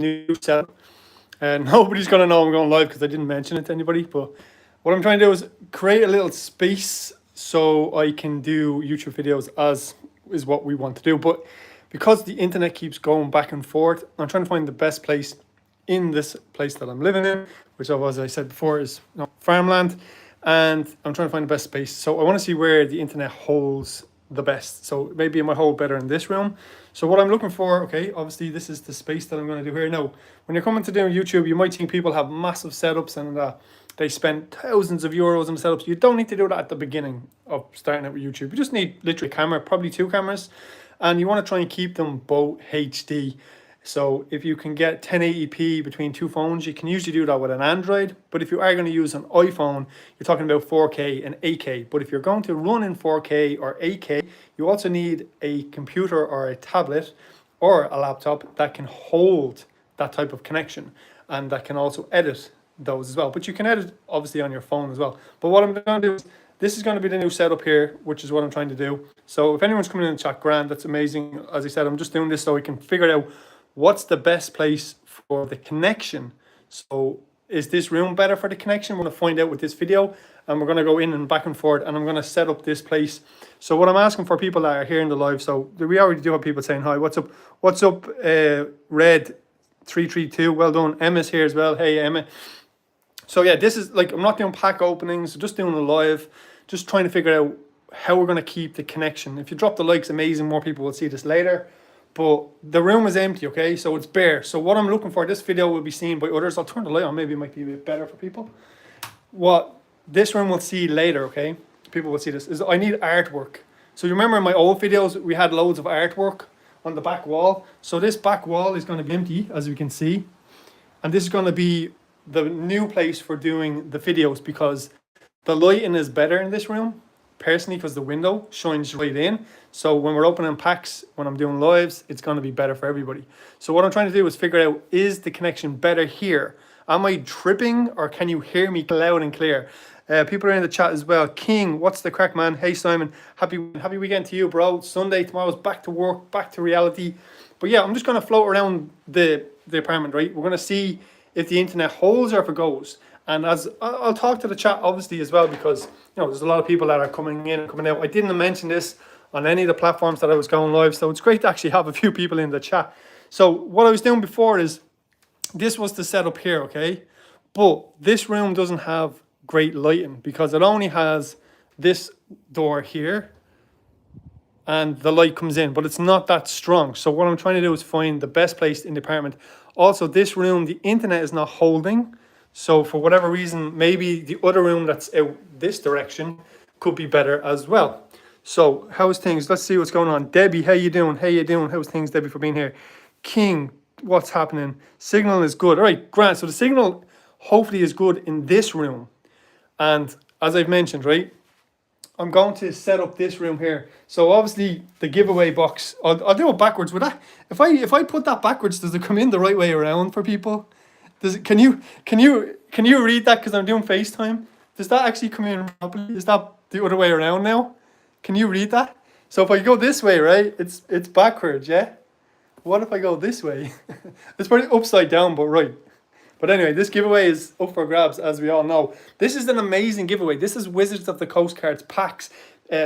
new setup. And nobody's going to know I'm going live because I didn't mention it to anybody. But what I'm trying to do is create a little space so I can do YouTube videos, as is what we want to do. But because the internet keeps going back and forth, I'm trying to find the best place in this place that I'm living in, which, as I said before, is farmland. And I'm trying to find the best space. So I want to see where the internet holds the best. So maybe it might hold better in this room. So what I'm looking for, okay, obviously this is the space that I'm going to do here. Now, when you're coming to do YouTube, you might think people have massive setups and they spend thousands of euros on setups. You don't need to do that at the beginning of starting out with YouTube. You just need literally a camera, probably 2 cameras, and you want to try and keep them both HD. So if you can get 1080p between 2 phones, you can usually do that with an Android. But if you are going to use an iPhone, you're talking about 4K and 8K. But if you're going to run in 4K or 8K, you also need a computer or a tablet or a laptop that can hold that type of connection and that can also edit those as well. But you can edit obviously on your phone as well. But what I'm going to do is, this is going to be the new setup here, which is what I'm trying to do. So if anyone's coming in the chat, grand, that's amazing. As I said, I'm just doing this so we can figure out what's the best place for the connection. So is this room better for the connection? We're going to find out with this video, and we're going to go in and back and forth, and I'm going to set up this place. So what I'm asking for people that are here in the live, so we already do have people saying hi. What's up? What's up, Red 332? Well done. Emma's here as well. Hey, Emma. So yeah, this is like, I'm not doing pack openings, just doing a live, just trying to figure out how we're going to keep the connection. If you drop the likes, amazing, more people will see this later. But the room is empty, okay? So it's bare. So what I'm looking for, this video will be seen by others. I'll turn the light on, maybe it might be a bit better for people. What this room will see later, okay? People will see this, is I need artwork. So you remember in my old videos, we had loads of artwork on the back wall. So this back wall is going to be empty, as we can see. And this is going to be the new place for doing the videos, because the lighting is better in this room. Personally, because the window shines right in. So when we're opening packs, when I'm doing lives, it's going to be better for everybody. So what I'm trying to do is figure out, is the connection better here? Am I tripping, or can you hear me loud and clear? People are in the chat as well. King, what's the crack, man? Hey, Simon, happy weekend to you, bro. Sunday, tomorrow's back to work, back to reality. But yeah, I'm just going to float around the apartment, right? We're going to see if the internet holds or if it goes. And as I'll talk to the chat obviously as well, because there's a lot of people that are coming in and coming out. I didn't mention this on any of the platforms that I was going live, so it's great to actually have a few people in the chat. So what I was doing before is, this was the setup here, okay? But this room doesn't have great lighting because it only has this door here and the light comes in, but it's not that strong. So what I'm trying to do is find the best place in the apartment. Also, this room, the internet is not holding. So for whatever reason, maybe the other room that's out this direction could be better as well. So how's things? Let's see what's going on. Debbie, how you doing? How you doing? How's things, Debbie, for being here? King, what's happening? Signal is good. All right, Grant. So the signal hopefully is good in this room. And as I've mentioned, right, I'm going to set up this room here. So obviously the giveaway box, I'll do it backwards. With that, if I put that backwards, does it come in the right way around for people? Does it, can you read that, because I'm doing FaceTime? Does that actually come in properly? Is that the other way around now? Can you read that? So if I go this way, right, it's backwards, yeah? What if I go this way? It's probably upside down, but right. But anyway, this giveaway is up for grabs, as we all know. This is an amazing giveaway. This is Wizards of the Coast cards, packs,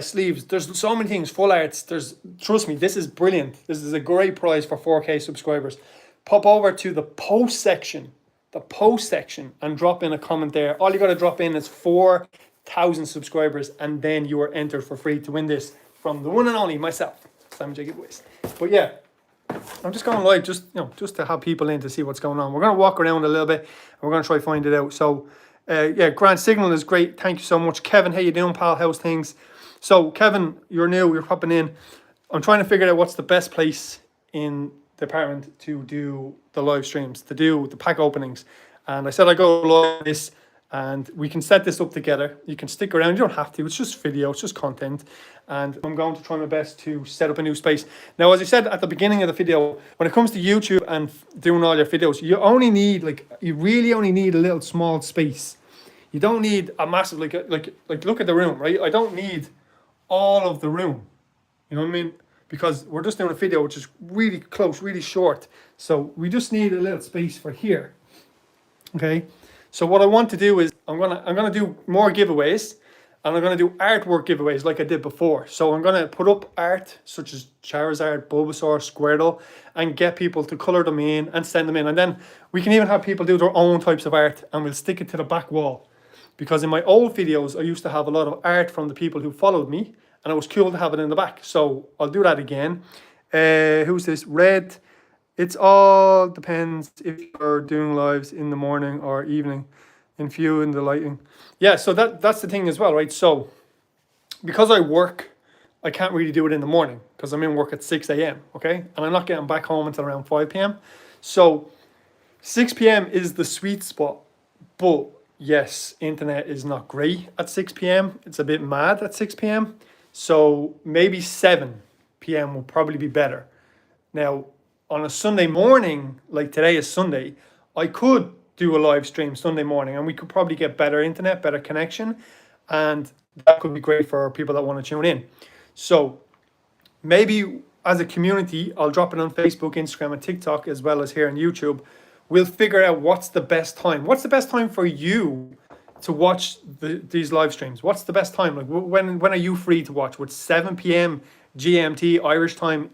sleeves. There's so many things, full arts. Trust me, this is brilliant. This is a great prize for 4K subscribers. Pop over to the post section. And drop in a comment there. All you got to drop in is 4,000 subscribers, and then you are entered for free to win this from the one and only myself, Simon J. Giveaways. But yeah, I'm just going live just to have people in to see what's going on. We're going to walk around a little bit and we're going to try to find it out. So yeah, Grant, signal is great. Thank you so much. Kevin, how you doing, pal? How's things? So Kevin, you're new, you're popping in. I'm trying to figure out what's the best place in the apartment to do the live streams, to do the pack openings. And I said I go live this, and we can set this up together. You can stick around, you don't have to, it's just video, it's just content. And I'm going to try my best to set up a new space. Now, as I said at the beginning of the video, when it comes to YouTube and doing all your videos, you really only need a little small space. You don't need a massive, like look at the room, right? I don't need all of the room, you know what I mean? because we're just doing a video which is really close, really short. So we just need a little space for here. Okay. So what I want to do is I'm gonna do more giveaways, and I'm gonna do artwork giveaways like I did before. So I'm gonna put up art such as Charizard, Bulbasaur, Squirtle, and get people to color them in and send them in. And then we can even have people do their own types of art, and we'll stick it to the back wall. Because in my old videos, I used to have a lot of art from the people who followed me, and it was cool to have it in the back. So I'll do that again. Who's this? Red. It's all depends if you're doing lives in the morning or evening, in view in the lighting. Yeah, so that's the thing as well, right? So because I work, I can't really do it in the morning because I'm in work at 6 a.m. Okay, and I'm not getting back home until around 5 p.m. So 6 p.m. is the sweet spot. But yes, internet is not great at 6 p.m. It's a bit mad at 6 p.m. So maybe 7 p.m. will probably be better. Now, on a Sunday morning, like today is Sunday, I could do a live stream Sunday morning, and we could probably get better internet, better connection, and that could be great for people that want to tune in. So maybe as a community, I'll drop it on Facebook, Instagram, and TikTok, as well as here on YouTube. We'll figure out what's the best time. What's the best time for you to watch these live streams? What's the best time? Like when are you free to watch? Would 7 p.m. GMT, Irish time,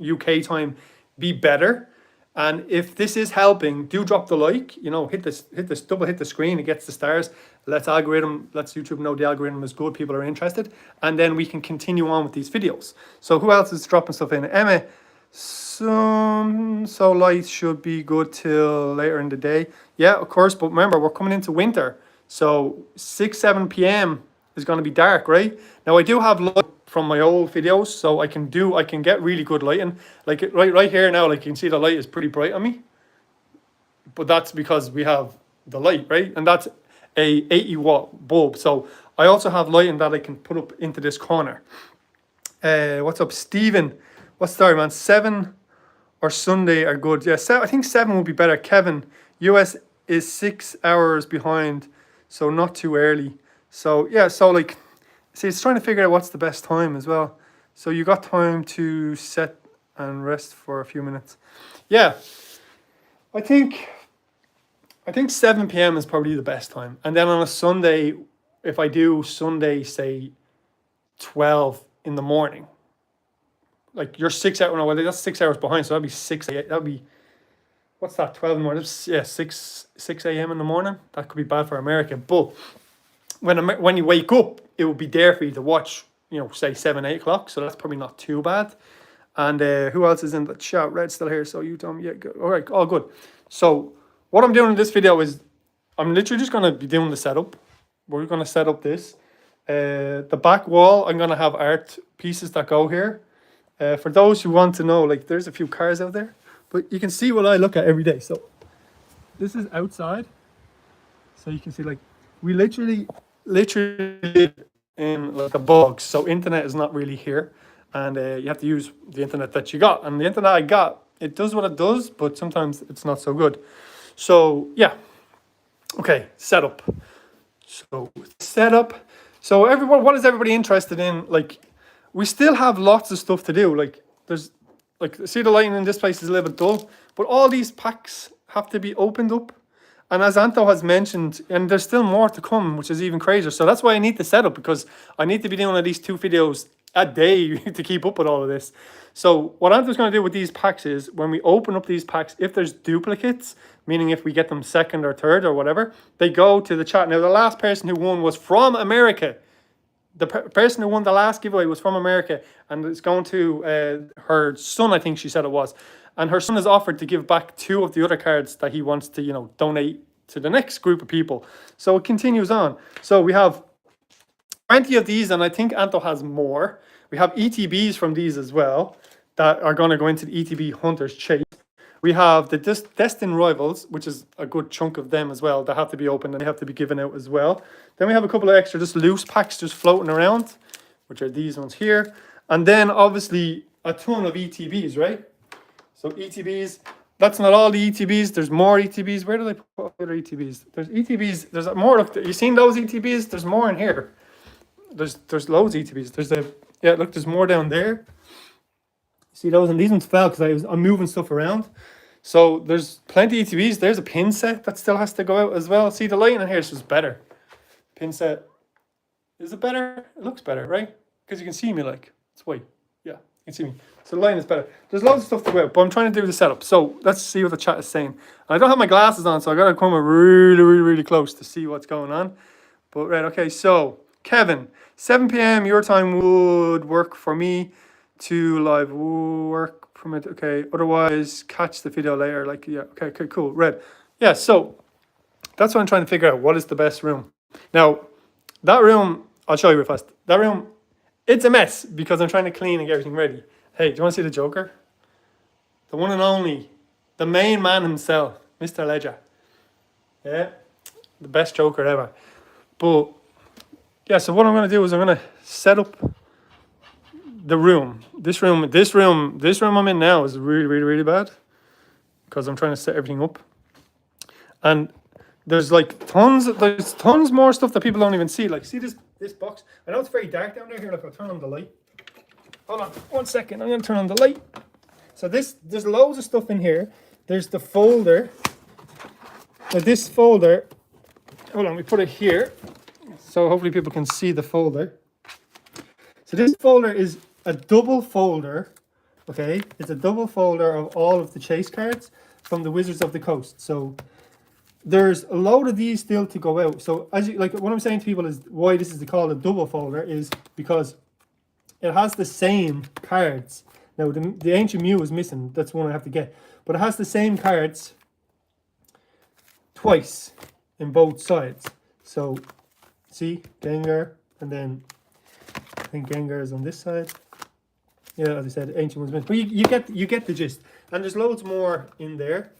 UK time be better? And if this is helping, do drop the like, hit this double hit the screen, it gets the stars. Lets YouTube know the algorithm is good, people are interested, and then we can continue on with these videos. So who else is dropping stuff in? Emma, so light should be good till later in the day. Yeah, of course, but remember, we're coming into winter. So 7 p.m. is going to be dark, right? Now I do have light from my old videos, so I can get really good lighting. Like right here now, like you can see the light is pretty bright on me. But that's because we have the light, right? And that's a 80-watt bulb. So I also have lighting that I can put up into this corner. What's up, Stephen? What's the story, man? 7 or Sunday are good. Yeah, I think 7 would be better. Kevin, US is 6 hours behind, so not too early. So yeah, so like, see, it's trying to figure out what's the best time as well. So you got time to set and rest for a few minutes. Yeah, I think 7 p.m. is probably the best time. And then on a Sunday, if I do Sunday, say 12 in the morning, like you're 6 hours, well, that's 6 hours behind. So that'd be 6 a.m. That'd be, what's that, 12 in the morning? Yeah, 6 a.m. in the morning. That could be bad for America. But when you wake up, it would be there for you to watch, say 7, 8 o'clock. So that's probably not too bad. And who else is in the chat? Red's still here. So you tell me, yeah, good. All right, all good. So what I'm doing in this video is I'm literally just going to be doing the setup. We're going to set up this. The back wall, I'm going to have art pieces that go here. For those who want to know, like there's a few cars out there, but you can see what I look at every day. So this is outside. So you can see, like, we literally live in like a bog. So internet is not really here. And you have to use the internet that you got. And the internet I got, it does what it does, but sometimes it's not so good. So yeah. Okay, setup. So setup. So everyone, what is everybody interested in? Like, we still have lots of stuff to do. Like, there's, like, see the lighting in this place is a little bit dull, but all these packs have to be opened up. And as Anto has mentioned, and there's still more to come, which is even crazier. So that's why I need the setup, because I need to be doing at least 2 videos a day to keep up with all of this. So what Anto's going to do with these packs is, when we open up these packs, if there's duplicates, meaning if we get them second or third or whatever, they go to the chat. Now, the last person who won was from America. The person who won the last giveaway was from America, and it's going to her son, I think she said it was. And her son has offered to give back 2 of the other cards that he wants to, donate to the next group of people. So it continues on. So we have 20 of these, and I think Anto has more. We have ETBs from these as well that are going to go into the ETB Hunter's Chase. We have the Destined Rivals, which is a good chunk of them as well, that have to be opened and they have to be given out as well. Then we have a couple of extra just loose packs just floating around, which are these ones here. And then obviously a ton of ETBs, right? So ETBs, that's not all the ETBs. There's more ETBs. Where did I put other ETBs? There's ETBs. There's more. Look, you seen those ETBs? There's more in here. There's loads of ETBs. Look, there's more down there. See those? And these ones fell because I'm moving stuff around. So there's plenty of ETBs. There's a pin set that still has to go out as well. See, the lighting in here is just better. Pin set. Is it better? It looks better, right? Because you can see me like, it's white. Yeah, you can see me. So the lighting is better. There's loads of stuff to go out, but I'm trying to do the setup. So let's see what the chat is saying. And I don't have my glasses on, so I got to come really close to see what's going on. But right, okay, so Kevin, 7 p.m. your time would work for me to live work permit. Okay, otherwise catch the video later. Like, yeah, okay, cool. Red. Yeah, so that's what I'm trying to figure out. What is the best room? Now, that room, I'll show you real fast. That room, it's a mess because I'm trying to clean and get everything ready. Hey, do you want to see the Joker? The one and only, the main man himself, Mr. Ledger. Yeah, the best Joker ever. But yeah, so what I'm going to do is I'm going to set up the room. This room I'm in now is really bad because I'm trying to set everything up. And there's tons more stuff that people don't even see. Like, see this box? I know it's very dark down there. Here, look, I'll turn on the light. Hold on 1 second. I'm going to turn on the light. So there's loads of stuff in here. There's the folder. Now this folder, hold on, we put it here. So hopefully people can see the folder. So this folder is a double folder, okay? It's a double folder of all of the chase cards from the Wizards of the Coast. So there's a load of these still to go out. So as you, like, what I'm saying to people is why this is called a double folder is because it has the same cards. Now the Ancient Mew is missing. That's one I have to get. But it has the same cards twice in both sides. So see, Gengar, and then I think Gengar is on this side. Yeah, as I said, Ancient one's missing. But you get the gist. And there's loads more in there.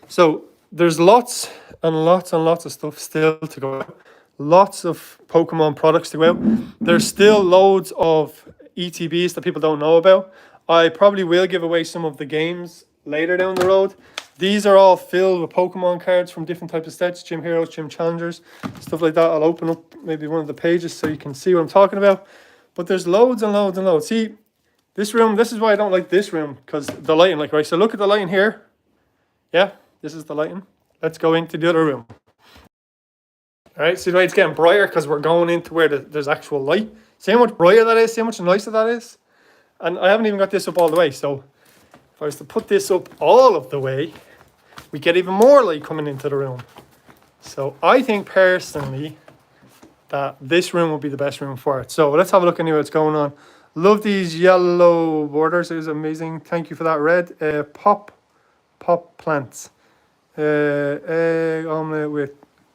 So there's lots and lots of stuff still to go out. Lots of Pokemon products to go out. There's still loads of ETBs that people don't know about. I probably will give away some of the games later down the road. These are all filled with Pokemon cards from different types of sets, Gym Heroes, Gym Challengers, stuff like that. I'll open up maybe one of the pages so you can see what I'm talking about. But there's loads and loads and loads. See, this room, this is why I don't like this room, because the lighting, like, right, so look at the lighting here. Yeah, this is the lighting. Let's go into the other room. All right, see the way it's getting brighter because we're going into where there's actual light. See how much brighter that is? See how much nicer that is? And I haven't even got this up all the way. So if I was to put this up all of the way, we get even more light coming into the room. So I think personally that this room will be the best room for it. So let's have a look anyway what's going on. Love these yellow borders. It was amazing. Thank you for that, Red. Pop plants. Egg omelette with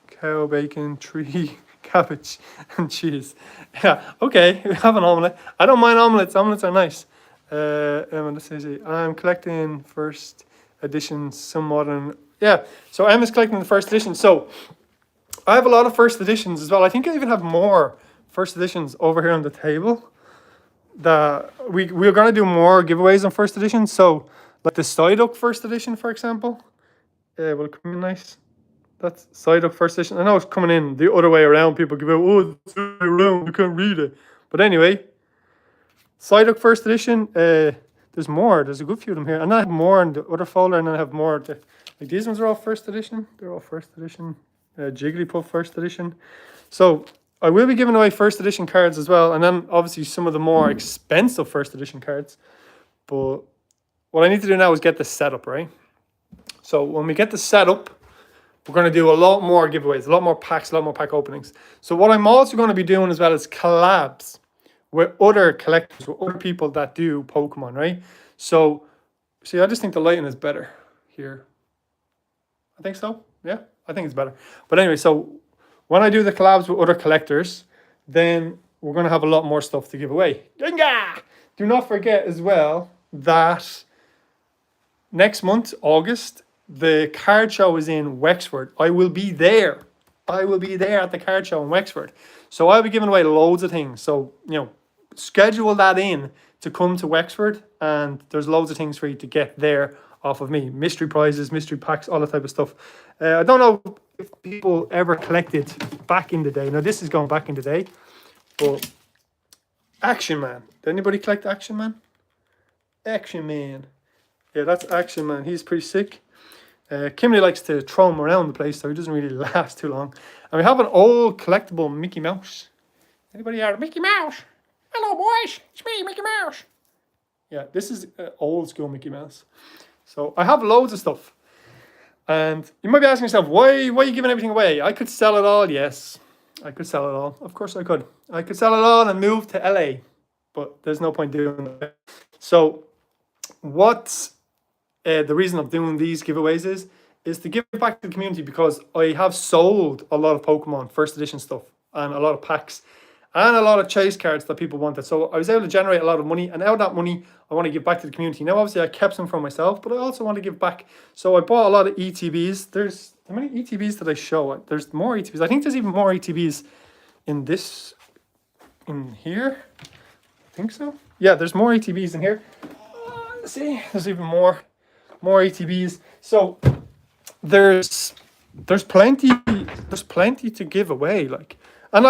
cow bacon, tree, cabbage, and cheese. Yeah, okay, we have an omelette. I don't mind omelets. Omelets are nice. Let's see. I'm collecting first edition, some modern. Yeah, so Emma's collecting the first edition. So I have a lot of first editions as well. I think I even have more first editions over here on the table. We're going to do more giveaways on first edition. So like the Psyduck first edition, for example. Will it come in nice? That's Psyduck first edition. I know it's coming in the other way around. People give out, oh, it's around, you can't read it. But anyway, Psyduck first edition. There's more. There's a good few of them here. And I have more in the other folder, and then I have more. Like these ones are all first edition. They're all first edition. Jigglypuff first edition. So I will be giving away first edition cards as well. And then obviously some of the more expensive first edition cards. But what I need to do now is get the setup, right? So when we get the setup, we're going to do a lot more giveaways, a lot more packs, a lot more pack openings. So what I'm also going to be doing as well is collabs with other collectors, with other people that do Pokemon, right? So, see, I just think the lighting is better here. I think so. Yeah, I think it's better. But anyway, so when I do the collabs with other collectors, then we're going to have a lot more stuff to give away. Do not forget as well that next month, August, the card show is in Wexford. I will be there. I will be there at the card show in Wexford. So I'll be giving away loads of things. So, you know, schedule that in to come to Wexford, and there's loads of things for you to get there off of me. Mystery prizes, mystery packs, all that type of stuff. I don't know if people ever collected back in the day. Now, this is going back in the day, but Action Man. Did anybody collect Action Man? Action Man. Yeah, that's Action Man. He's pretty sick. Kimberly likes to throw him around the place, so he doesn't really last too long. And we have an old collectible Mickey Mouse. Anybody out? Mickey Mouse. Hello, boys. It's me, Mickey Mouse. Yeah, this is old school Mickey Mouse. So I have loads of stuff. And you might be asking yourself, why are you giving everything away? I could sell it all. Yes, I could sell it all. Of course I could. I could sell it all and move to LA. But there's no point doing that. So what's the reason of doing these giveaways is to give back to the community, because I have sold a lot of Pokemon first edition stuff and a lot of packs and a lot of chase cards that people wanted. So I was able to generate a lot of money, and out of that money, I want to give back to the community. Now, obviously, I kept some for myself, but I also want to give back. So I bought a lot of ETBs. There's, how many ETBs did I show? There's more ETBs. I think there's even more ETBs in this, in here. I think so. Yeah, there's more ETBs in here. See, there's even more ETBs. So there's plenty to give away. Like, and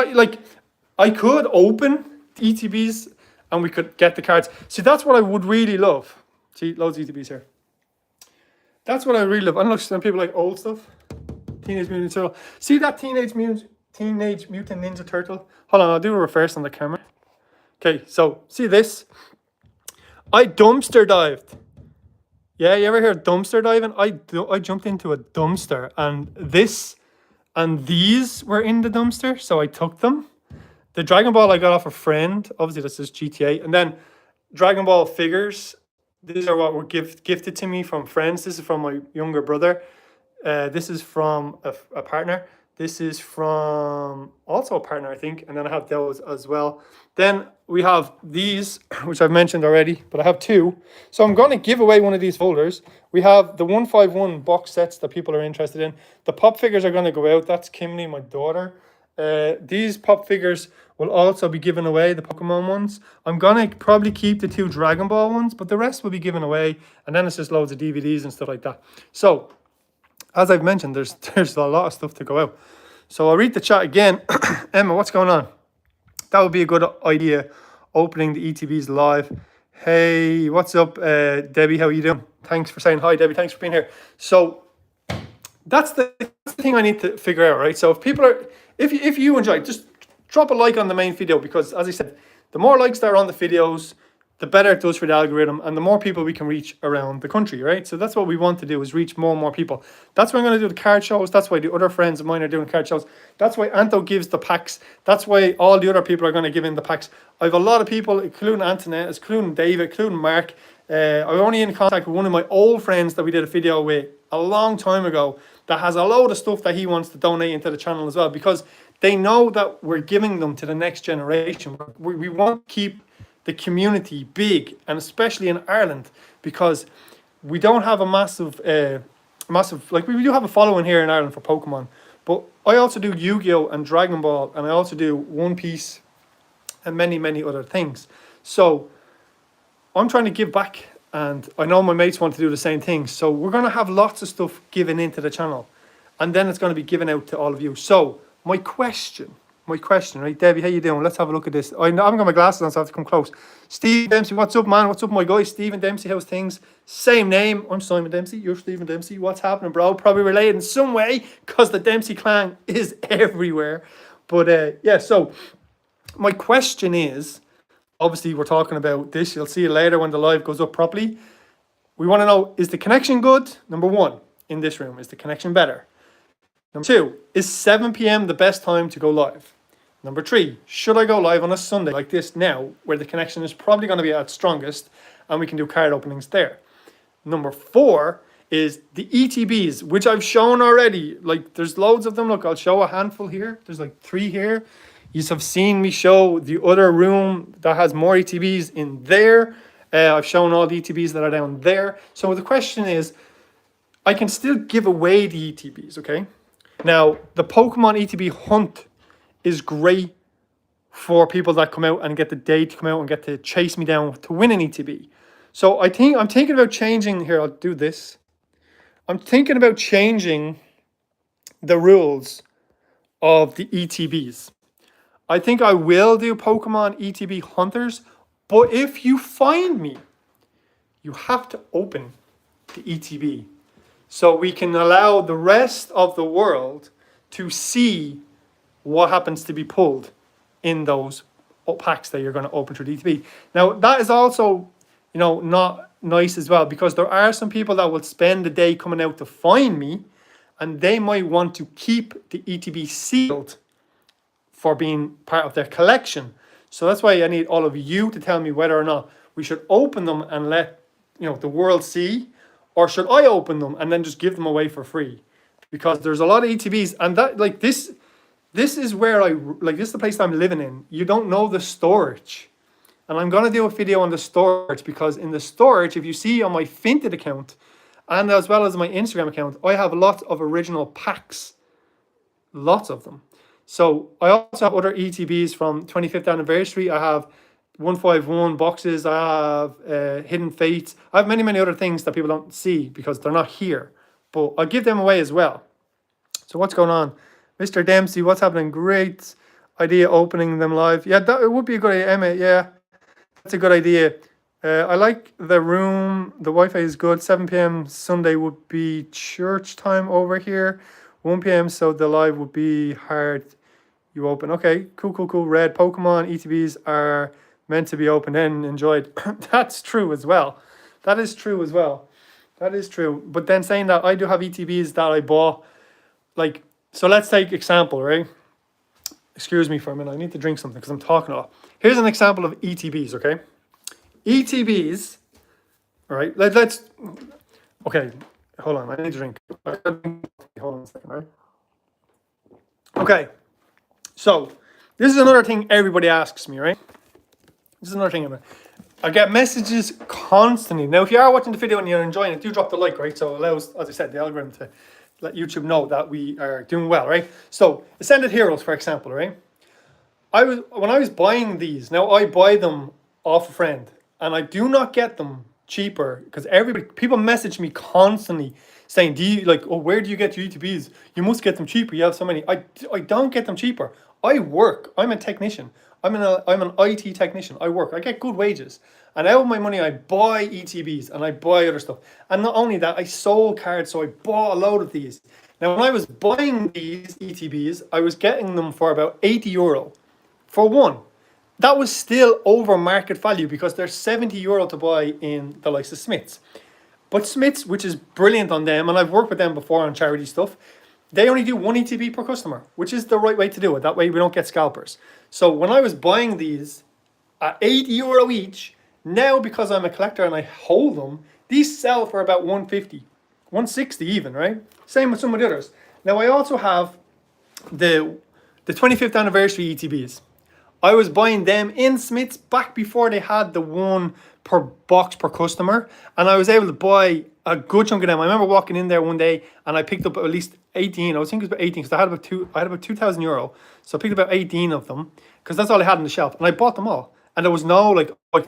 I could open ETBs and we could get the cards. See, that's what I would really love. See, loads of ETBs here. That's what I really love. And look, some people like old stuff. Teenage Mutant Ninja Turtle. See that Teenage Mutant Ninja Turtle? Hold on, I'll do a reverse on the camera. Okay, so see this? I dumpster dived. Yeah, you ever hear of dumpster diving? I jumped into a dumpster, and this and these were in the dumpster, so I took them. The Dragon Ball I got off a friend. Obviously, this is GTA. And then Dragon Ball figures. These are what were gifted to me from friends. This is from my younger brother. This is from a partner. This is from also a partner, I think. And then I have those as well. Then we have these, which I've mentioned already, but I have two. So I'm going to give away one of these folders. We have the 151 box sets that people are interested in. The pop figures are going to go out. That's Kimberly, my daughter. These pop figures will also be given away, the Pokemon ones. I'm going to probably keep the two Dragon Ball ones, but the rest will be given away. And then it's just loads of DVDs and stuff like that. So, as I've mentioned, there's a lot of stuff to go out. So I'll read the chat again. Emma, what's going on? That would be a good idea, opening the ETBs live. Hey, what's up, Debbie? How are you doing? Thanks for saying hi, Debbie. Thanks for being here. So that's the thing I need to figure out, right? So if people are, if you enjoy, just drop a like on the main video, because as I said, the more likes that are on the videos, the better it does for the algorithm, and the more people we can reach around the country, right? So that's what we want to do, is reach more and more people. That's why I'm going to do the card shows. That's why the other friends of mine are doing card shows. That's why Anto gives the packs. That's why all the other people are going to give in the packs. I have a lot of people, including Antoinette, including David, including Mark. I'm only in contact with one of my old friends that we did a video with a long time ago that has a load of stuff that he wants to donate into the channel as well, because they know that we're giving them to the next generation. We want to keep the community big, and especially in Ireland, because we don't have a massive, like we do have a following here in Ireland for Pokemon, but I also do Yu-Gi-Oh! And Dragon Ball, and I also do One Piece and many, many other things. So I'm trying to give back, and I know my mates want to do the same thing. So we're going to have lots of stuff given into the channel, and then it's going to be given out to all of you. So my question, right? Debbie, how you doing? Let's have a look at this. I haven't got my glasses on, so I have to come close. Steve Dempsey, what's up, man? What's up, my guy? Stephen Dempsey, how's things? Same name. I'm Simon Dempsey. You're Stephen Dempsey. What's happening, bro? Probably related in some way, because the Dempsey clan is everywhere. But yeah, so my question is, obviously we're talking about this. You'll see it later when the live goes up properly. We want to know, is the connection good? Number one, in this room, is the connection better? Number two, is 7 p.m. the best time to go live? Number three, should I go live on a Sunday like this now, where the connection is probably going to be at strongest and we can do card openings there? Number four is the ETBs, which I've shown already. Like, there's loads of them. Look, I'll show a handful here. There's like 3 here. You have seen me show the other room that has more ETBs in there. I've shown all the ETBs that are down there. So the question is, I can still give away the ETBs, okay? Now, the Pokemon ETB hunt is great for people that come out and get the day to come out and get to chase me down to win an ETB. So I'm thinking about changing, here, I'll do this. I'm thinking about changing the rules of the ETBs. I think I will do Pokemon ETB hunters, but if you find me you have to open the ETB so we can allow the rest of the world to see what happens to be pulled in those packs that you're going to open through the ETB. Now, that is also, not nice as well, because there are some people that will spend the day coming out to find me, and they might want to keep the ETB sealed for being part of their collection. So that's why I need all of you to tell me whether or not we should open them and let the world see, or should I open them and then just give them away for free? Because there's a lot of ETBs, and that this is where this is the place I'm living in. You don't know the storage. And I'm going to do a video on the storage, because in the storage, if you see on my Vinted account and as well as my Instagram account, I have lots of original packs. Lots of them. So I also have other ETBs from 25th anniversary. I have 151 boxes. I have Hidden Fates. I have many, many other things that people don't see because they're not here. But I'll give them away as well. So what's going on? Mr. Dempsey, what's happening? Great idea opening them live. Yeah, it would be a good idea, Emma. Yeah, that's a good idea. I like the room. The Wi-Fi is good. 7 p.m. Sunday would be church time over here. 1 p.m. so the live would be hard. You open. Okay, cool. Red Pokemon ETBs are meant to be opened and enjoyed. That's true as well. That is true. But then saying that, I do have ETBs that I bought. So let's take example, right? Excuse me for a minute. I need to drink something because I'm talking a lot. Here's an example of ETBs, okay? ETBs, all right? Let's. Okay, hold on. I need to drink. Hold on a second, right? Okay. So this is another thing everybody asks me, right? This is another thing. I get messages constantly. Now, if you are watching the video and you're enjoying it, do drop the like, right? So it allows, as I said, the algorithm to let YouTube know that we are doing well, right? So Ascended Heroes, for example, right? When I was buying these, now I buy them off a friend, and I do not get them cheaper, because people message me constantly saying, where do you get your ETBs? You must get them cheaper. You have so many. I don't get them cheaper. I work. I'm a technician. I'm an IT technician. I work. I get good wages. And out of my money, I buy ETBs and I buy other stuff. And not only that, I sold cards, so I bought a load of these. Now, when I was buying these ETBs, I was getting them for about €80 for one. That was still over market value, because they're €70 to buy in the likes of Smiths. But Smiths, which is brilliant on them, and I've worked with them before on charity stuff, they only do 1 ETB per customer, which is the right way to do it. That way we don't get scalpers. So when I was buying these at €80 each, now because I'm a collector and I hold them, these sell for about 150, 160 even, right? Same with some of the others. Now I also have the 25th anniversary ETBs. I was buying them in Smiths back before they had the 1 per box per customer, and I was able to buy a good chunk of them. I remember walking in there one day and I picked up at least 18. I was thinking it was about 18 because I had about €2,000, so I picked up about 18 of them because that's all I had on the shelf, and I bought them all. And there was no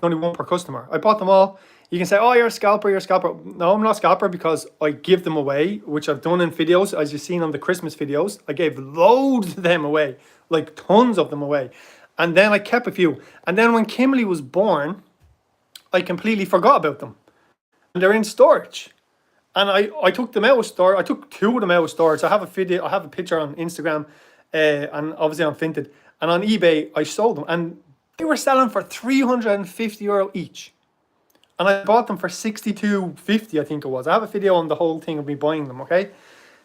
only 1 per customer. I bought them all. You can say, oh, you're a scalper. No, I'm not a scalper, because I give them away, which I've done in videos, as you've seen on the Christmas videos. I gave loads of them away, tons of them away. And then I kept a few. And then when Kimberly was born, I completely forgot about them. And they're in storage. And I took them out of storage. I took 2 of them out of storage. I have a video. I have a picture on Instagram and obviously on Vinted. And on eBay, I sold them. And they were selling for €350 each. And I bought them for $62.50, I think it was. I have a video on the whole thing of me buying them, okay?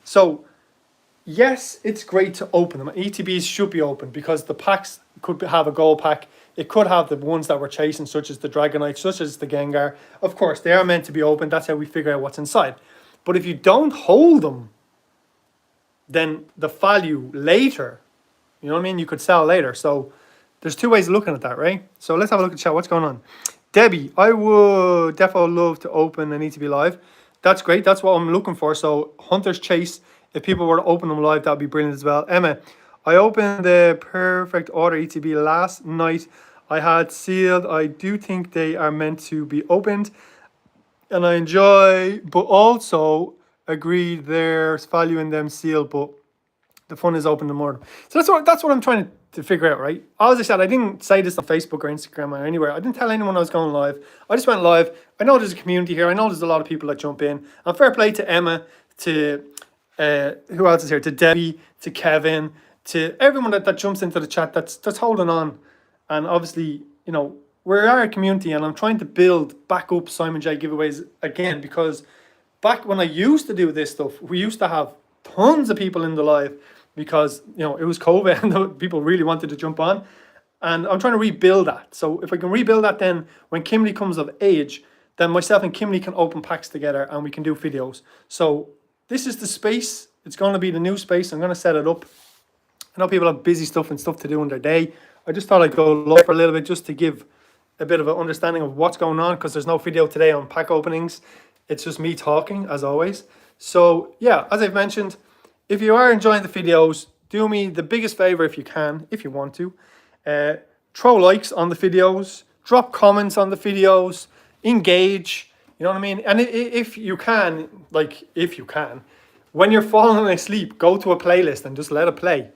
So, yes, it's great to open them. ETBs should be open, because the packs could have a gold pack. It could have the ones that we're chasing, such as the Dragonite, such as the Gengar. Of course, they are meant to be open. That's how we figure out what's inside. But if you don't hold them, then the value later, you know what I mean? You could sell later. So there's 2 ways of looking at that, right? So let's have a look at the chat. What's going on? Debbie, I would definitely love to open an ETB live. That's great. That's what I'm looking for. So Hunter's Chase, if people were to open them live, that would be brilliant as well. Emma, I opened the Perfect Order ETB last night. I had sealed. I do think they are meant to be opened, and I enjoy, but also agree there's value in them sealed. But The fun is open to more. So that's what I'm trying to figure out, right? As I said, I didn't say this on Facebook or Instagram or anywhere. I didn't tell anyone I was going live. I just went live. I know there's a community here. I know there's a lot of people that jump in. And fair play to Emma, to who else is here? To Debbie, to Kevin, to everyone that jumps into the chat that's holding on. And obviously, you know, we are a community, and I'm trying to build back up Simon J giveaways again, because back when I used to do this stuff, we used to have tons of people in the live, because you know it was COVID and people really wanted to jump on, and I'm trying to rebuild that. So if I can rebuild that, then when Kimberly comes of age, then myself and Kimberly can open packs together and we can do videos. So this is the space. It's going to be the new space. I'm going to set it up. I know people have busy stuff and stuff to do in their day. I just thought I'd go live for a little bit just to give a bit of an understanding of what's going on, because there's no video today on pack openings. It's just me talking as always. So yeah, as I've mentioned, if you are enjoying the videos, do me the biggest favor if you can, if you want to. Throw likes on the videos, drop comments on the videos, engage, you know what I mean? And if you can, when you're falling asleep, go to a playlist and just let it play.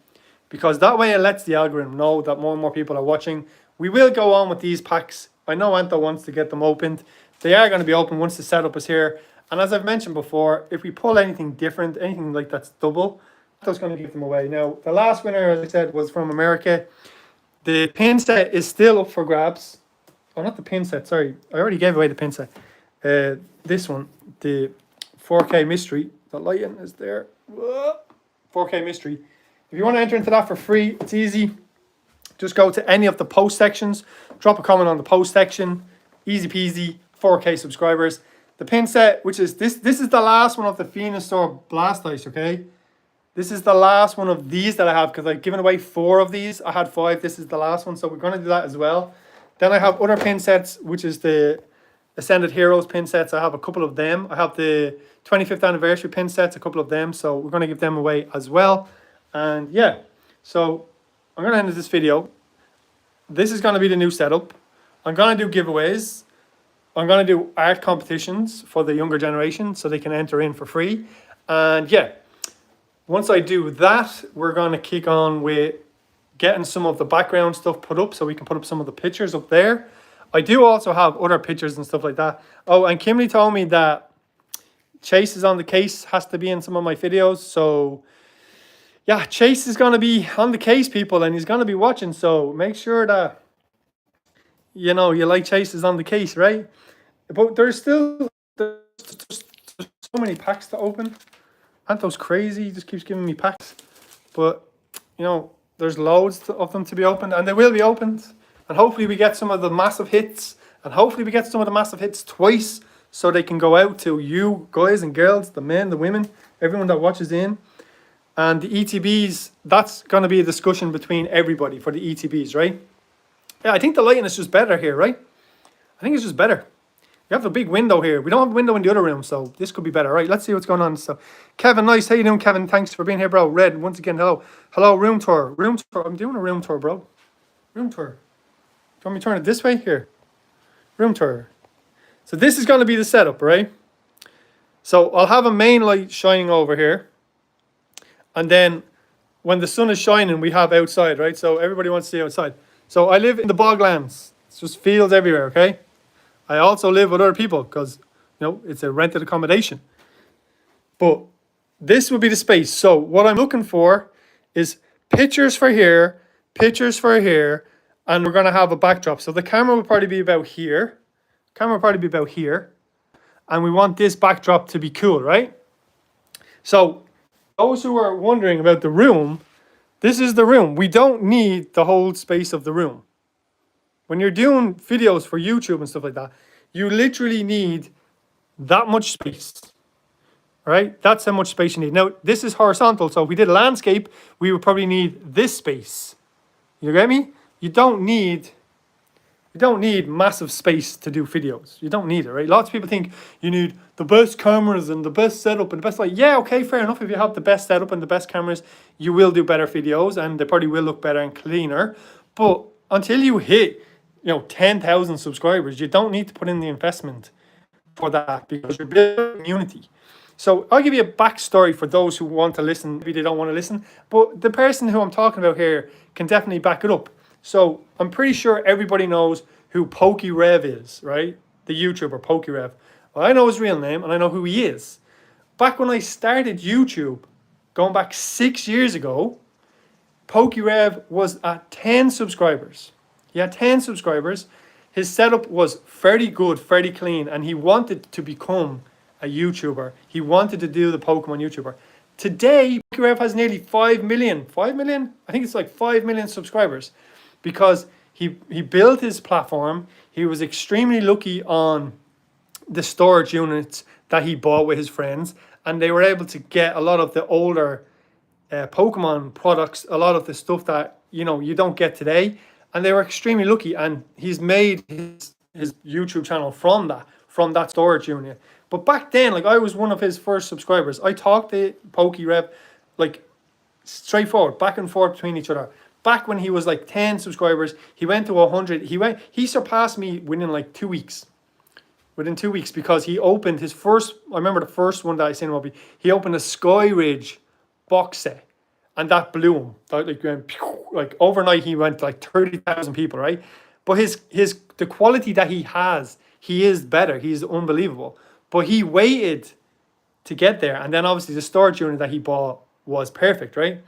Because that way it lets the algorithm know that more and more people are watching. We will go on with these packs. I know Anto wants to get them opened. They are going to be open once the setup is here. And as I've mentioned before, if we pull anything different, anything like that's double, Anto's going to give them away. Now, the last winner, as I said, was from America. The pin set is still up for grabs. Oh, not the pin set, sorry. I already gave away the pin set. This one, the 4K Mystery. The lighting is there. Whoa. 4K Mystery. If you want to enter into that for free, it's easy. Just go to any of the post sections. Drop a comment on the post section. Easy peasy. 4K subscribers. The pin set, which is this is the last one of the Venusaur Blast Ice, okay? This is the last one of these that I have, because I've given away 4 of these. I had 5. This is the last one, so we're going to do that as well. Then I have other pin sets, which is the Ascended Heroes pin sets. I have a couple of them. I have the 25th anniversary pin sets, a couple of them. So we're going to give them away as well. And yeah, so I'm going to end this video. This is going to be the new setup. I'm going to do giveaways. I'm going to do art competitions for the younger generation so they can enter in for free. And yeah, once I do that, we're going to kick on with getting some of the background stuff put up so we can put up some of the pictures up there. I do also have other pictures and stuff like that. Oh, and Kimberly told me that Chase is on the case, has to be in some of my videos. So yeah, Chase is going to be on the case, people, and he's going to be watching. So make sure that, you know, you like Chase is on the case, right? But there's so many packs to open. Anto's crazy. He just keeps giving me packs. But, you know, there's loads of them to be opened, and they will be opened. And hopefully we get some of the massive hits. And hopefully we get some of the massive hits twice, so they can go out to you guys and girls, the men, the women, everyone that watches in. And the ETBs, that's going to be a discussion between everybody for the ETBs, right? Yeah, I think the lighting is just better here, right? I think it's just better. We have a big window here. We don't have a window in the other room, so this could be better. Right, let's see what's going on. So, Kevin, nice. How you doing, Kevin? Thanks for being here, bro. Red, once again, hello. Hello, room tour. Room tour. I'm doing a room tour, bro. Room tour. Do you want me to turn it this way? Here. Room tour. So this is going to be the setup, right? So I'll have a main light shining over here. And then when the sun is shining, we have outside, right? So everybody wants to see outside. So I live in the boglands. It's just fields everywhere, okay? I also live with other people because, you know, it's a rented accommodation. But this would be the space. So what I'm looking for is pictures for here, and we're going to have a backdrop. So the camera will probably be about here. And we want this backdrop to be cool, right? So those who are wondering about the room, this is the room. We don't need the whole space of the room. When you're doing videos for YouTube and stuff like that, you literally need that much space, right? That's how much space you need. Now, this is horizontal, so if we did a landscape, we would probably need this space. You get me? You don't need massive space to do videos. You don't need it, right? Lots of people think you need the best cameras and the best setup and the best light. Yeah, okay, fair enough. If you have the best setup and the best cameras, you will do better videos and they probably will look better and cleaner. But until you hit, 10,000 subscribers, you don't need to put in the investment for that because you're building a community. So I'll give you a backstory for those who want to listen. Maybe they don't want to listen, but the person who I'm talking about here can definitely back it up. So I'm pretty sure everybody knows who PokeRev is, right? The YouTuber PokeRev. Well, I know his real name and I know who he is. Back when I started YouTube, going back 6 years ago, PokeRev was at 10 subscribers. He had 10 subscribers. His setup was fairly good, fairly clean, and he wanted to become a YouTuber. He wanted to do the Pokemon YouTuber. Today, PokeRev has nearly 5 million. 5 million? I think it's like 5 million subscribers because he built his platform. He was extremely lucky on the storage units that he bought with his friends, and they were able to get a lot of the older Pokemon products, a lot of the stuff that you don't get today, and they were extremely lucky. And he's made his YouTube channel from that storage unit. But back then, like I was one of his first subscribers. I talked to PokeRev like straightforward, back and forth between each other. Back when he was like 10 subscribers, he went to 100. He surpassed me within like 2 weeks. Within 2 weeks, because he opened his first. I remember the first one that I seen him. He opened a Sky Ridge box set, and that blew him. Like overnight, he went like 30,000 people, right? But the quality that he has, he is better. He's unbelievable. But he waited to get there, and then obviously the storage unit that he bought was perfect, right?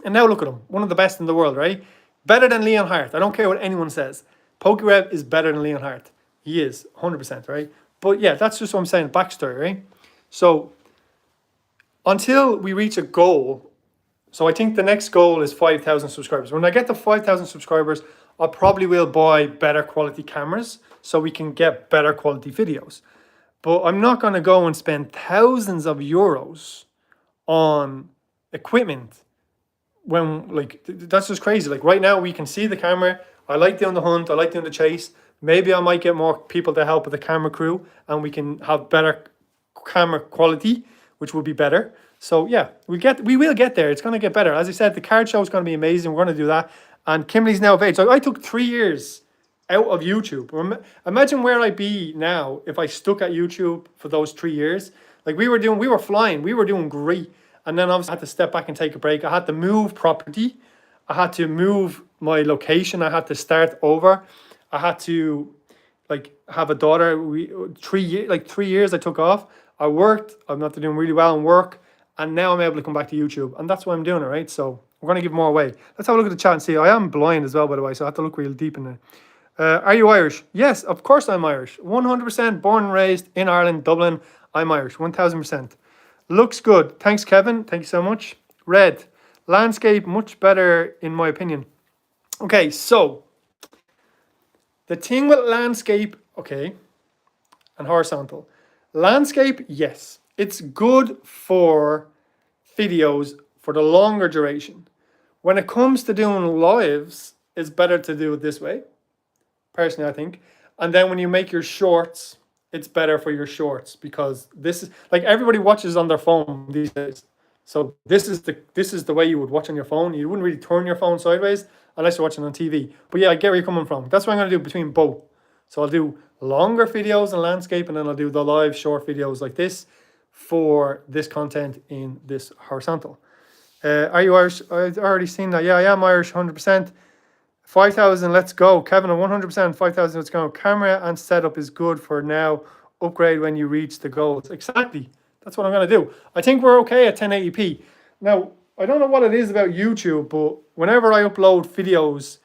And now look at him, one of the best in the world, right? Better than Leon Hart. I don't care what anyone says. PokeRev is better than Leon Hart. He is 100%, right? But yeah, that's just what I'm saying. Backstory, right? So until we reach a goal, so I think the next goal is 5,000 subscribers. When I get to 5,000 subscribers, I probably will buy better quality cameras so we can get better quality videos. But I'm not going to go and spend thousands of euros on equipment when, like, that's just crazy. Like right now we can see the camera. I like doing the hunt. I like doing the chase. Maybe I might get more people to help with the camera crew and we can have better camera quality, which will be better. So yeah, we will get there. It's going to get better. As I said, the card show is going to be amazing. We're going to do that. And Kimberly's now of age. So I took 3 years out of YouTube. Imagine where I'd be now if I stuck at YouTube for those 3 years. Like we were flying. We were doing great. And then obviously I had to step back and take a break. I had to move property. I had to move my location. I had to start over. I had to like have a daughter. 3 years I took off. I worked. I'm not doing really well in work. And now I'm able to come back to YouTube. And that's why I'm doing it, right? So we're going to give more away. Let's have a look at the chat and see. I am blind as well, by the way, so I have to look real deep in it. Are you Irish? Yes, of course I'm Irish. 100% born and raised in Ireland, Dublin. I'm Irish, 1000%. Looks good. Thanks, Kevin. Thank you so much. Red. Landscape, much better in my opinion. Okay, so the thing with landscape, okay, and horizontal. Landscape, yes. It's good for videos for the longer duration. When it comes to doing lives, it's better to do it this way. Personally, I think. And then when you make your shorts, it's better for your shorts because this is like everybody watches on their phone these days. So this is the way you would watch on your phone. You wouldn't really turn your phone sideways unless you're watching on TV. But yeah, I get where you're coming from. That's what I'm going to do between both. So I'll do longer videos and landscape, and then I'll do the live short videos like this for this content in this horizontal. Are you Irish? I've already seen that. Yeah, I am Irish, 100%. 5,000, let's go. Kevin, 100%, 5,000, let's go. Camera and setup is good for now. Upgrade when you reach the goals. Exactly. That's what I'm going to do. I think we're okay at 1080p. Now, I don't know what it is about YouTube, but whenever I upload videos,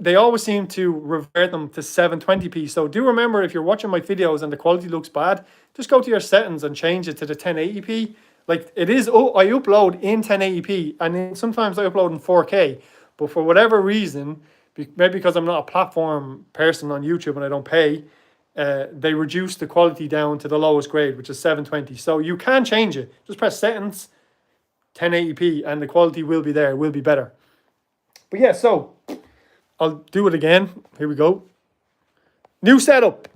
they always seem to revert them to 720p. So do remember, if you're watching my videos and the quality looks bad, just go to your settings and change it to the 1080p. Like it is, I upload in 1080p and then sometimes I upload in 4K. But for whatever reason, maybe because I'm not a platform person on YouTube and I don't pay, they reduce the quality down to the lowest grade, which is 720. So you can change it. Just press settings, 1080p, and the quality will be there, will be better. But yeah, so I'll do it again. Here we go. New setup.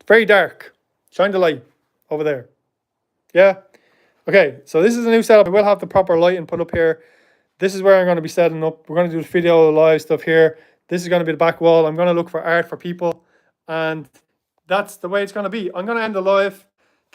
Very dark. Shine the light over there. Yeah. Okay, so this is a new setup. I will have the proper lighting put up here. This is where I'm going to be setting up. We're going to do video live stuff here. This is going to be the back wall. I'm going to look for art for people. And that's the way it's going to be. I'm going to end the live.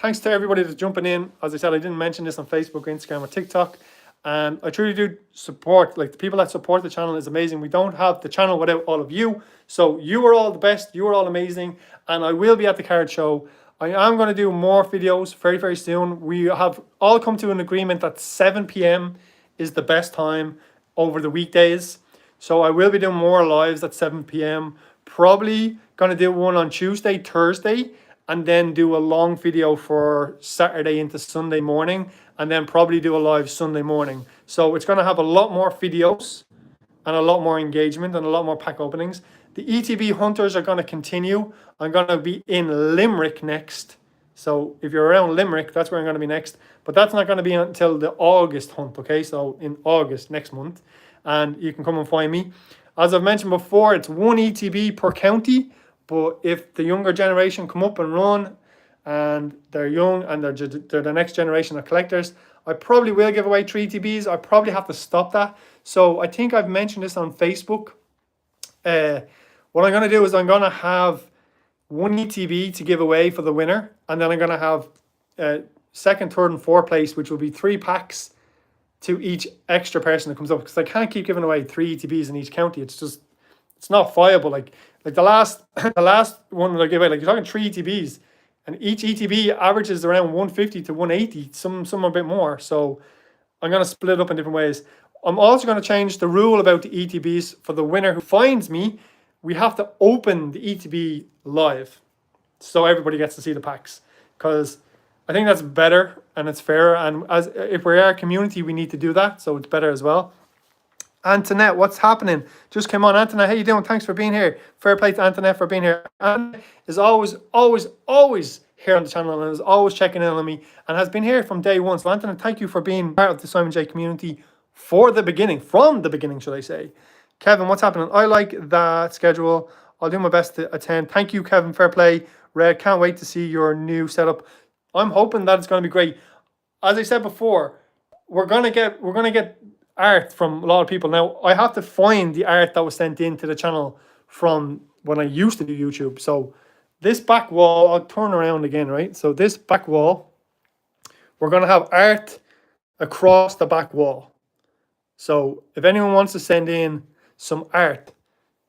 Thanks to everybody that's jumping in. As I said, I didn't mention this on Facebook, Instagram, or TikTok. And I truly do support, like the people that support the channel is amazing. We don't have the channel without all of you. So you are all the best. You are all amazing. And I will be at the card show. I am going to do more videos very, very soon. We have all come to an agreement that 7 p.m. is the best time over the weekdays. So I will be doing more lives at 7 p.m. Probably going to do one on Tuesday, Thursday, and then do a long video for Saturday into Sunday morning, and then probably do a live Sunday morning. So it's going to have a lot more videos and a lot more engagement and a lot more pack openings. The ETB hunters are going to continue. I'm going to be in Limerick next. So if you're around Limerick, that's where I'm going to be next. But that's not going to be until the August hunt, okay? So in August, next month. And you can come and find me. As I've mentioned before, it's 1 ETB per county. But if the younger generation come up and run and they're young and they're the next generation of collectors, I probably will give away 3 ETBs. I probably have to stop that. So I think I've mentioned this on Facebook. What I'm going to do is I'm going to have 1 ETB to give away for the winner. And then I'm going to have second, third, and fourth place, which will be 3 packs to each extra person that comes up. Because I can't keep giving away 3 ETBs in each county. It's not viable. Like the last one that I gave away, like you're talking 3 ETBs. And each ETB averages around 150 to 180, some a bit more. So I'm going to split it up in different ways. I'm also going to change the rule about the ETBs. For the winner who finds me, we have to open the ETB live so everybody gets to see the packs, because I think that's better and it's fairer. And as if we are a community, we need to do that, so it's better as well. Antoinette, what's happening? Just came on. Antoinette, how you doing? Thanks for being here. Fair play to Antoinette for being here. Antoinette is always here on the channel and is always checking in on me and has been here from day one. So Antoinette, thank you for being part of the Simon J community from the beginning, should I say. Kevin, what's happening? I like that schedule. I'll do my best to attend. Thank you, Kevin. Fair play. Red, can't wait to see your new setup. I'm hoping that it's going to be great. As I said before, we're gonna get art from a lot of people. Now, I have to find the art that was sent into the channel from when I used to do YouTube. So this back wall, I'll turn around again, right? So this back wall, we're going to have art across the back wall. So if anyone wants to send in some art,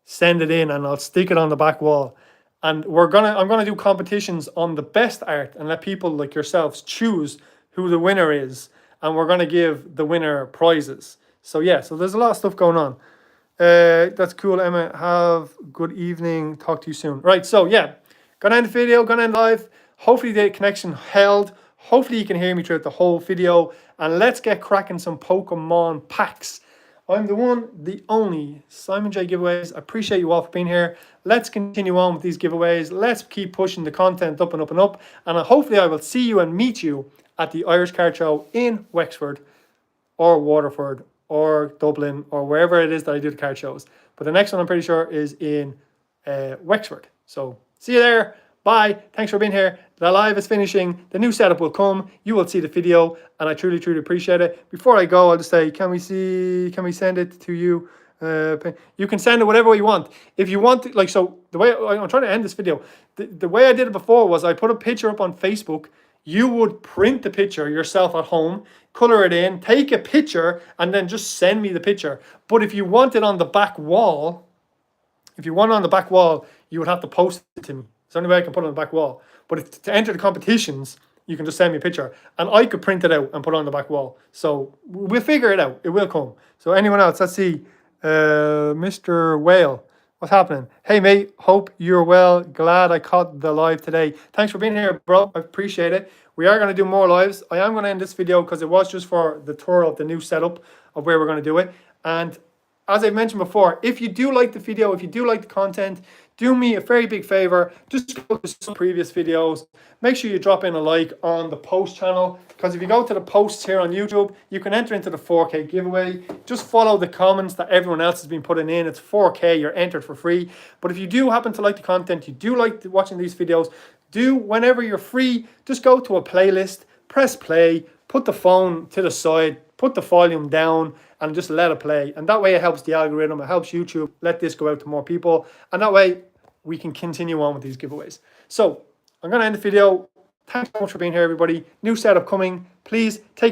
send it in and I'll stick it on the back wall. And I'm gonna do competitions on the best art and let people like yourselves choose who the winner is. And we're gonna give the winner prizes. So yeah, so there's a lot of stuff going on. That's cool, Emma. Have good evening. Talk to you soon. Right, so yeah, gonna end the video, gonna end live. Hopefully the connection held. Hopefully you can hear me throughout the whole video. And let's get cracking some Pokemon packs. I'm the one, the only Simon J Giveaways. I appreciate you all for being here. Let's continue on with these giveaways. Let's keep pushing the content up and up and up. And hopefully I will see you and meet you at the Irish Card Show in Wexford or Waterford or Dublin or wherever it is that I do the card shows. But the next one I'm pretty sure is in Wexford. So see you there. Bye. Thanks for being here. The live is finishing. The new setup will come. You will see the video, and I truly, truly appreciate it. Before I go, I'll just say, can we send it to you? You can send it whatever way you want. If you want, like, so the way I'm trying to end this video, the way I did it before was I put a picture up on Facebook. You would print the picture yourself at home, color it in, take a picture, and then just send me the picture. But if you want it on the back wall, you would have to post it to me. It's the only way I can put it on the back wall. But if, to enter the competitions, you can just send me a picture. And I could print it out and put it on the back wall. So we'll figure it out. It will come. So anyone else? Let's see. Mr. Whale. What's happening? Hey, mate. Hope you're well. Glad I caught the live today. Thanks for being here, bro. I appreciate it. We are going to do more lives. I am going to end this video because it was just for the tour of the new setup of where we're going to do it. And as I mentioned before, if you do like the video, if you do like the content, do me a very big favor. Just go to some previous videos. Make sure you drop in a like on the post channel, because if you go to the posts here on YouTube, you can enter into the 4K giveaway. Just follow the comments that everyone else has been putting in. It's 4K. You're entered for free. But if you do happen to like the content, you do like watching these videos, whenever you're free, just go to a playlist, press play, put the phone to the side, put the volume down, and just let it play. And that way it helps the algorithm, it helps YouTube let this go out to more people. And that way we can continue on with these giveaways. So I'm going to end the video. Thanks so much for being here, everybody. New setup coming. Please take